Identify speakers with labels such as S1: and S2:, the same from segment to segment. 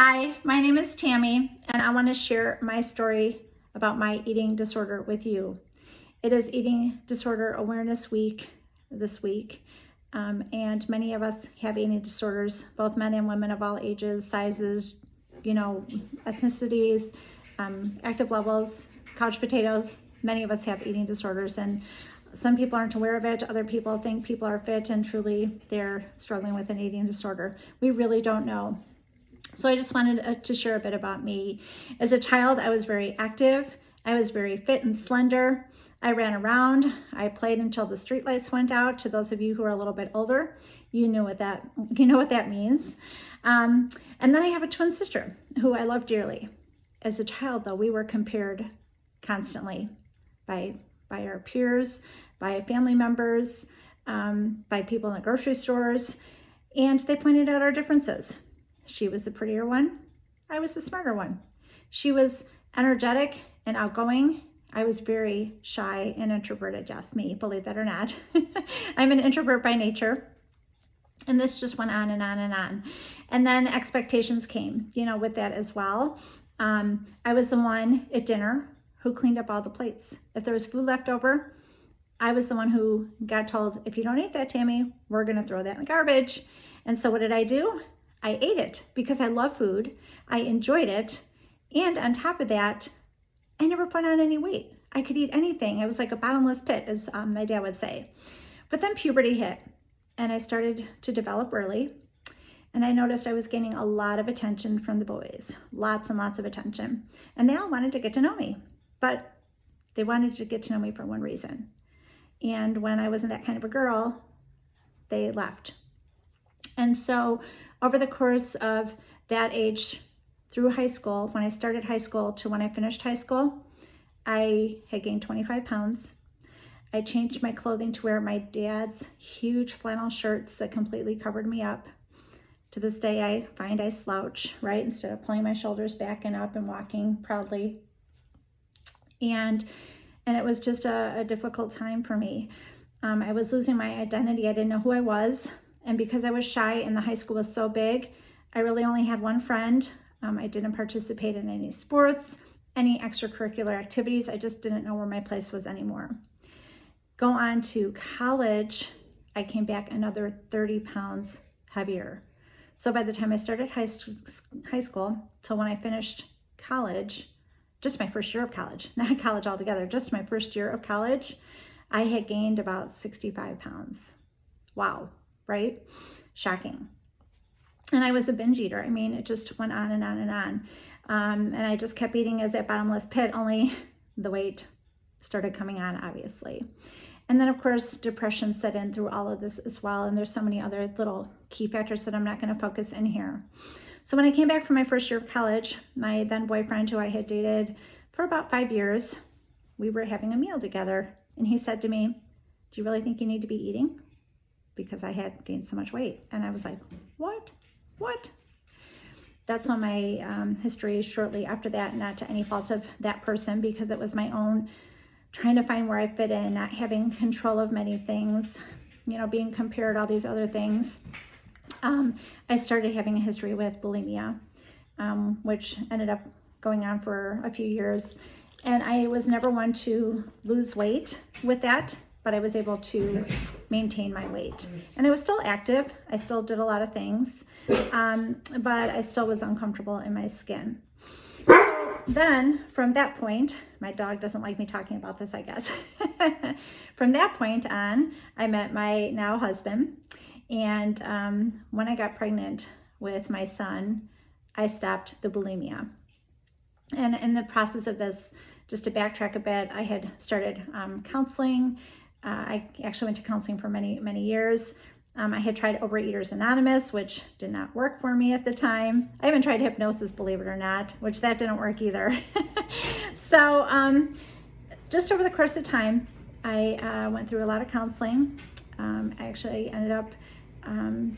S1: Hi, my name is Tammy, and I want to share my story about my eating disorder with you. It is Eating Disorder Awareness Week this week, and many of us have eating disorders, both men and women of all ages, sizes, ethnicities, active levels, couch potatoes. Many of us have eating disorders, and some people aren't aware of it. Other people think people are fit, and truly they're struggling with an eating disorder. We really don't know. So I just wanted to share a bit about me. As a child, I was very active. I was very fit and slender. I ran around. I played until the streetlights went out. To those of you who are a little bit older, you know what that means. And then I have a twin sister who I love dearly. As a child, though, we were compared constantly by our peers, by family members, by people in the grocery stores, and they pointed out our differences. She was the prettier one. I was the smarter one. She was energetic and outgoing. I was very shy and introverted. Yes, me, believe that or not. I'm an introvert by nature. And this just went on and on and on. And then expectations came, with that as well. I was the one at dinner who cleaned up all the plates. If there was food left over, I was the one who got told, if you don't eat that, Tammy, we're going to throw that in the garbage. And so what did I do? I ate it because I love food. I enjoyed it. And on top of that, I never put on any weight. I could eat anything. It was like a bottomless pit, as my dad would say. But then puberty hit, and I started to develop early. And I noticed I was gaining a lot of attention from the boys, lots and lots of attention. And they all wanted to get to know me, but they wanted to get to know me for one reason. And when I wasn't that kind of a girl, they left. And so over the course of that age through high school, when I started high school to when I finished high school, I had gained 25 pounds. I changed my clothing to wear my dad's huge flannel shirts that completely covered me up. To this day, I find I slouch, right? Instead of pulling my shoulders back and up and walking proudly. And it was just a difficult time for me. I was losing my identity. I didn't know who I was. And because I was shy and the high school was so big, I really only had one friend. I didn't participate in any sports, any extracurricular activities. I just didn't know where my place was anymore. Go on to college, I came back another 30 pounds heavier. So by the time I started high school till when I finished college, just my first year of college, not college altogether, just my first year of college, I had gained about 65 pounds. Wow. Right? Shocking. And I was a binge eater. I mean, it just went on and on and on. And I just kept eating as that bottomless pit, only the weight started coming on, obviously. And then, of course, depression set in through all of this as well. And there's so many other little key factors that I'm not going to focus in here. So when I came back from my first year of college, my then boyfriend, who I had dated for about 5 years, we were having a meal together. And he said to me, "Do you really think you need to be eating?" Because I had gained so much weight. And I was like, what? That's when my history shortly after that, not to any fault of that person, because it was my own trying to find where I fit in, not having control of many things, being compared, all these other things. I started having a history with bulimia, which ended up going on for a few years. And I was never one to lose weight with that, but I was able to maintain my weight. And I was still active. I still did a lot of things, but I still was uncomfortable in my skin. So then from that point, my dog doesn't like me talking about this, I guess. From that point on, I met my now husband. And when I got pregnant with my son, I stopped the bulimia. And in the process of this, just to backtrack a bit, I had started counseling. I actually went to counseling for many, many years. I had tried Overeaters Anonymous, which did not work for me at the time. I even tried hypnosis, believe it or not, which that didn't work either. So just over the course of time, I went through a lot of counseling. I actually ended up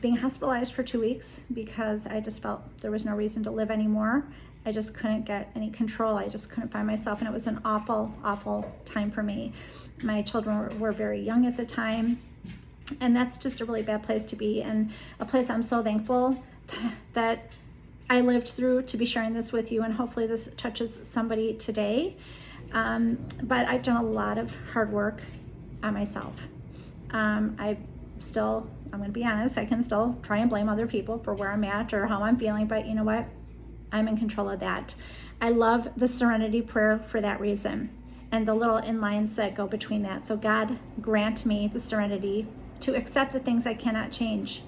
S1: being hospitalized for 2 weeks because I just felt there was no reason to live anymore. I just couldn't get any control. I just couldn't find myself, and it was an awful, awful time for me. My children were very young at the time, and that's just a really bad place to be, and a place I'm so thankful that I lived through to be sharing this with you, and hopefully this touches somebody today. But I've done a lot of hard work on myself. I'm going to be honest, I can still try and blame other people for where I'm at or how I'm feeling, but you know what? I'm in control of that. I love the serenity prayer for that reason, and the little inlines that go between that. So God, grant me the serenity to accept the things I cannot change,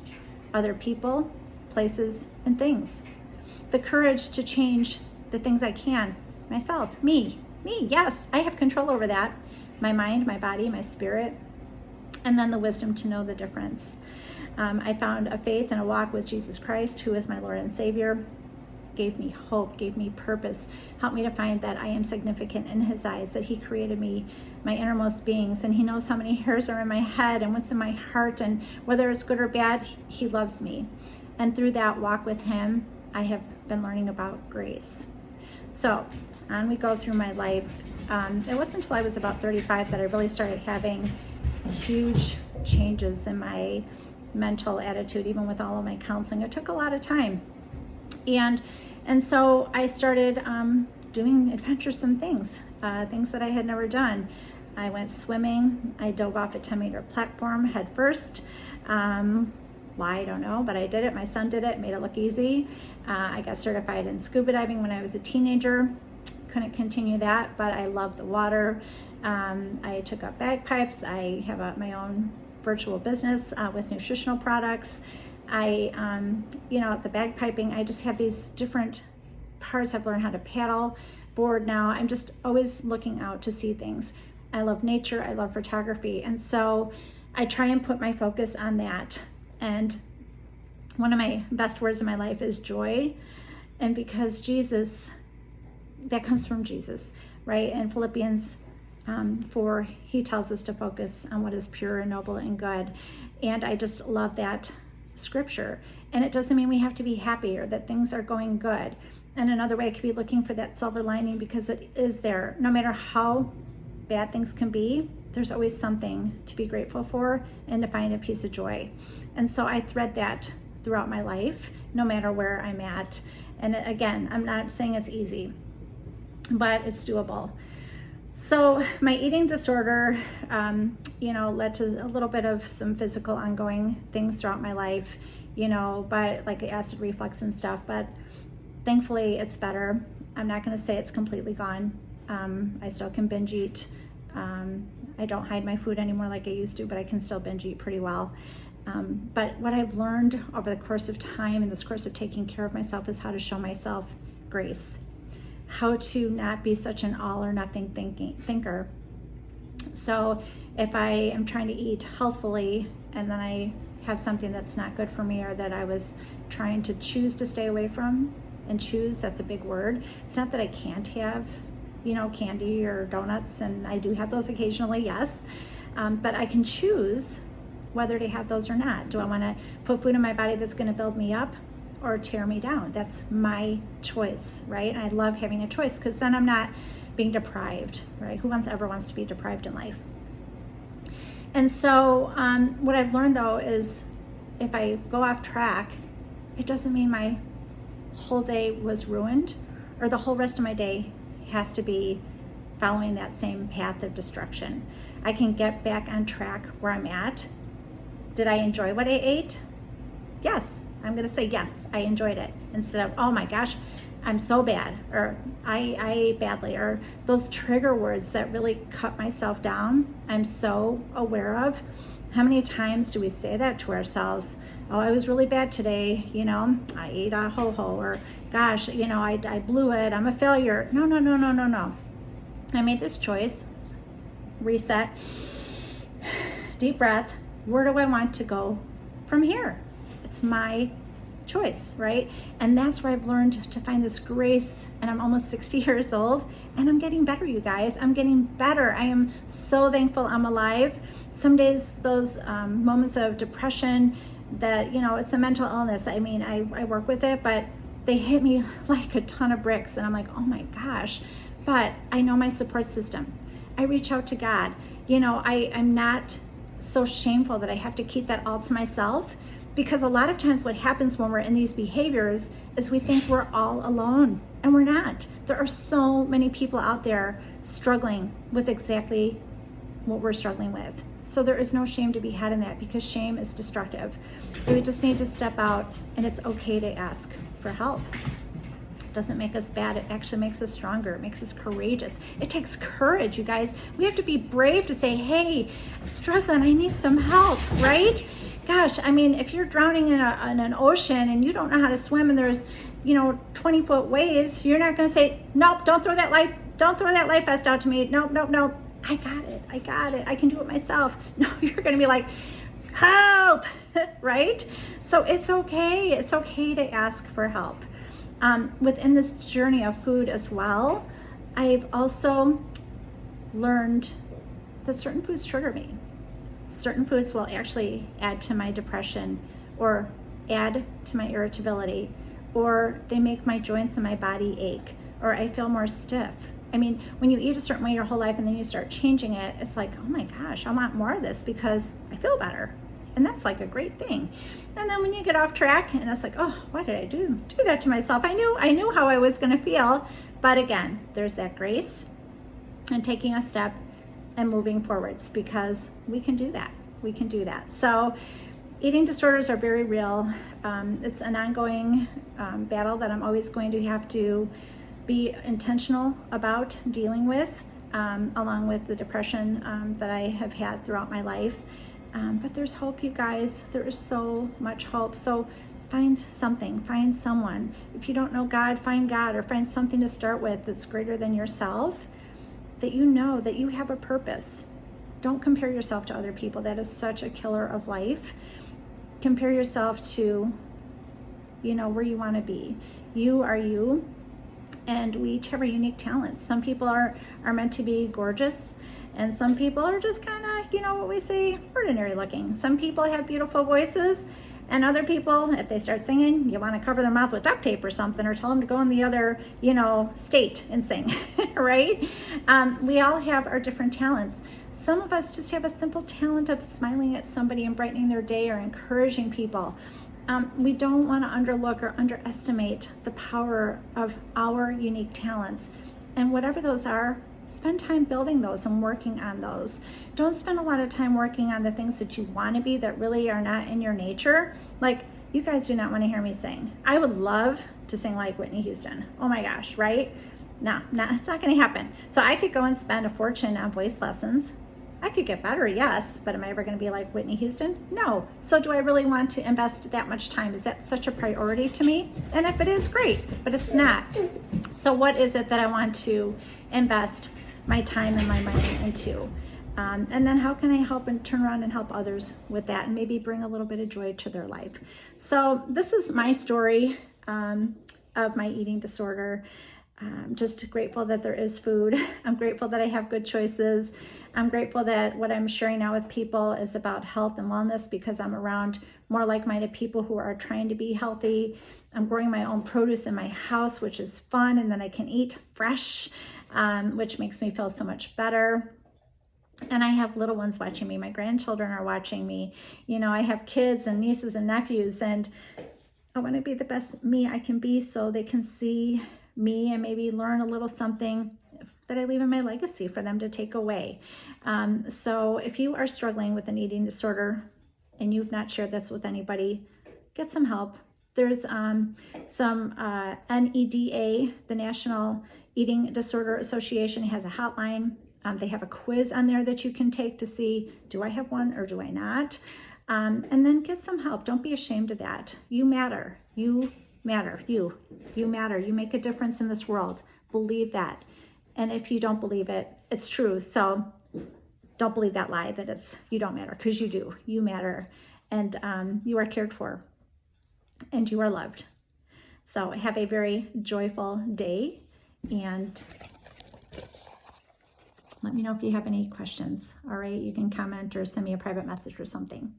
S1: other people, places, and things. The courage to change the things I can, myself, me, yes, I have control over that. My mind, my body, my spirit, and then the wisdom to know the difference. I found a faith and a walk with Jesus Christ, who is my Lord and Savior, gave me hope, gave me purpose, helped me to find that I am significant in his eyes, that he created me, my innermost beings, and he knows how many hairs are in my head and what's in my heart, and whether it's good or bad, he loves me. And through that walk with him, I have been learning about grace. So on we go through my life. It wasn't until I was about 35 that I really started having huge changes in my mental attitude, even with all of my counseling. It took a lot of time. And so I started doing adventuresome things, things that I had never done. I went swimming. I dove off a 10-meter platform head first. Why, I don't know, but I did it. My son did it, made it look easy. I got certified in scuba diving when I was a teenager. Couldn't continue that, but I love the water. I took up bagpipes. I have my own virtual business with nutritional products. The bagpiping, I just have these different parts. I've learned how to paddle board now. I'm just always looking out to see things. I love nature. I love photography. And so I try and put my focus on that. And one of my best words in my life is joy. And because Jesus, that comes from Jesus, right? In Philippians 4, he tells us to focus on what is pure and noble and good. And I just love that scripture. And it doesn't mean we have to be happy or that things are going good. And another way I could be looking for that silver lining, because it is there. No matter how bad things can be, there's always something to be grateful for and to find a piece of joy. And so I thread that throughout my life, no matter where I'm at. And again, I'm not saying it's easy, but it's doable. So my eating disorder, led to a little bit of some physical ongoing things throughout my life, but like acid reflux and stuff, but thankfully it's better. I'm not going to say it's completely gone. I still can binge eat. I don't hide my food anymore like I used to, but I can still binge eat pretty well. But what I've learned over the course of time, in this course of taking care of myself, is how to show myself grace, how to not be such an all or nothing thinker. So if I am trying to eat healthfully and then I have something that's not good for me, or that I was trying to choose to stay away from, and choose, that's a big word. It's not that I can't have, candy or donuts, and I do have those occasionally, yes. But I can choose whether to have those or not. Do I want to put food in my body that's going to build me up or tear me down? That's my choice, right? And I love having a choice, because then I'm not being deprived, right? Who ever wants to be deprived in life? And so what I've learned, though, is if I go off track, it doesn't mean my whole day was ruined, or the whole rest of my day has to be following that same path of destruction. I can get back on track where I'm at. Did I enjoy what I ate? Yes. I'm going to say yes, I enjoyed it, instead of, oh my gosh, I'm so bad, or I ate badly, or those trigger words that really cut myself down. I'm so aware of. How many times do we say that to ourselves? Oh, I was really bad today, I ate a ho-ho, or gosh, I blew it, I'm a failure. No. I made this choice. Reset, deep breath. Where do I want to go from here? It's my choice, right? And that's where I've learned to find this grace. And I'm almost 60 years old, and I'm getting better, you guys. I'm getting better. I am so thankful I'm alive. Some days those moments of depression that, it's a mental illness. I mean, I work with it, but they hit me like a ton of bricks. And I'm like, oh my gosh. But I know my support system. I reach out to God. I'm not so shameful that I have to keep that all to myself. Because a lot of times what happens when we're in these behaviors is we think we're all alone, and we're not. There are so many people out there struggling with exactly what we're struggling with. So there is no shame to be had in that, because shame is destructive. So we just need to step out, and it's okay to ask for help. It doesn't make us bad. It actually makes us stronger. It makes us courageous. It takes courage, you guys. We have to be brave to say, hey, I'm struggling. I need some help, right? Gosh, I mean, if you're drowning in an ocean and you don't know how to swim, and there's 20-foot waves, you're not going to say, nope, don't throw that life vest out to me. Nope. I got it. I can do it myself. No, you're going to be like, help, right? So it's okay. It's okay to ask for help. Within this journey of food as well, I've also learned that certain foods trigger me. Certain foods will actually add to my depression, or add to my irritability, or they make my joints and my body ache, or I feel more stiff. I mean, when you eat a certain way your whole life and then you start changing it, it's like, oh my gosh, I want more of this because I feel better. And that's like a great thing. And then when you get off track and it's like, oh, why did I do that to myself? I knew how I was going to feel. But again, there's that grace and taking a step and moving forwards, because we can do that. We can do that. So eating disorders are very real. It's an ongoing battle that I'm always going to have to be intentional about dealing with, along with the depression that I have had throughout my life. But there's hope, you guys. There is so much hope. So find something, find someone. If you don't know God, find God, or find something to start with that's greater than yourself, that you know that you have a purpose. Don't compare yourself to other people. That is such a killer of life. Compare yourself to, where you want to be. You are you, and we each have our unique talents. Some people are meant to be gorgeous, and some people are just kind of, what we say, ordinary looking. Some people have beautiful voices, and other people, if they start singing, you want to cover their mouth with duct tape or something, or tell them to go in the other, state and sing, right? We all have our different talents. Some of us just have a simple talent of smiling at somebody and brightening their day, or encouraging people. We don't want to underlook or underestimate the power of our unique talents. And whatever those are, spend time building those and working on those. Don't spend a lot of time working on the things that you want to be that really are not in your nature. Like, you guys do not want to hear me sing. I would love to sing like Whitney Houston. Oh my gosh, right? No, it's not going to happen. So I could go and spend a fortune on voice lessons. I could get better, yes, but am I ever going to be like Whitney Houston? No. So do I really want to invest that much time? Is that such a priority to me? And if it is, great, but it's not. So what is it that I want to invest my time and my money into? And then how can I help and turn around and help others with that, and maybe bring a little bit of joy to their life? So this is my story of my eating disorder. I'm just grateful that there is food. I'm grateful that I have good choices. I'm grateful that what I'm sharing now with people is about health and wellness, because I'm around more like-minded people who are trying to be healthy. I'm growing my own produce in my house, which is fun, and then I can eat fresh, which makes me feel so much better. And I have little ones watching me. My grandchildren are watching me. I have kids and nieces and nephews, and I want to be the best me I can be, so they can see me and maybe learn a little something that I leave in my legacy for them to take away. So if you are struggling with an eating disorder and you've not shared this with anybody, get some help. There's some NEDA, the National Eating Disorder Association, has a hotline. They have a quiz on there that you can take to see, do I have one or do I not? And then get some help. Don't be ashamed of that. You matter. You matter. You matter. You make a difference in this world. Believe that. And if you don't believe it, it's true. So don't believe that lie that you don't matter, because you do. You matter, and you are cared for, and you are loved. So have a very joyful day, and let me know if you have any questions. All right, you can comment or send me a private message or something.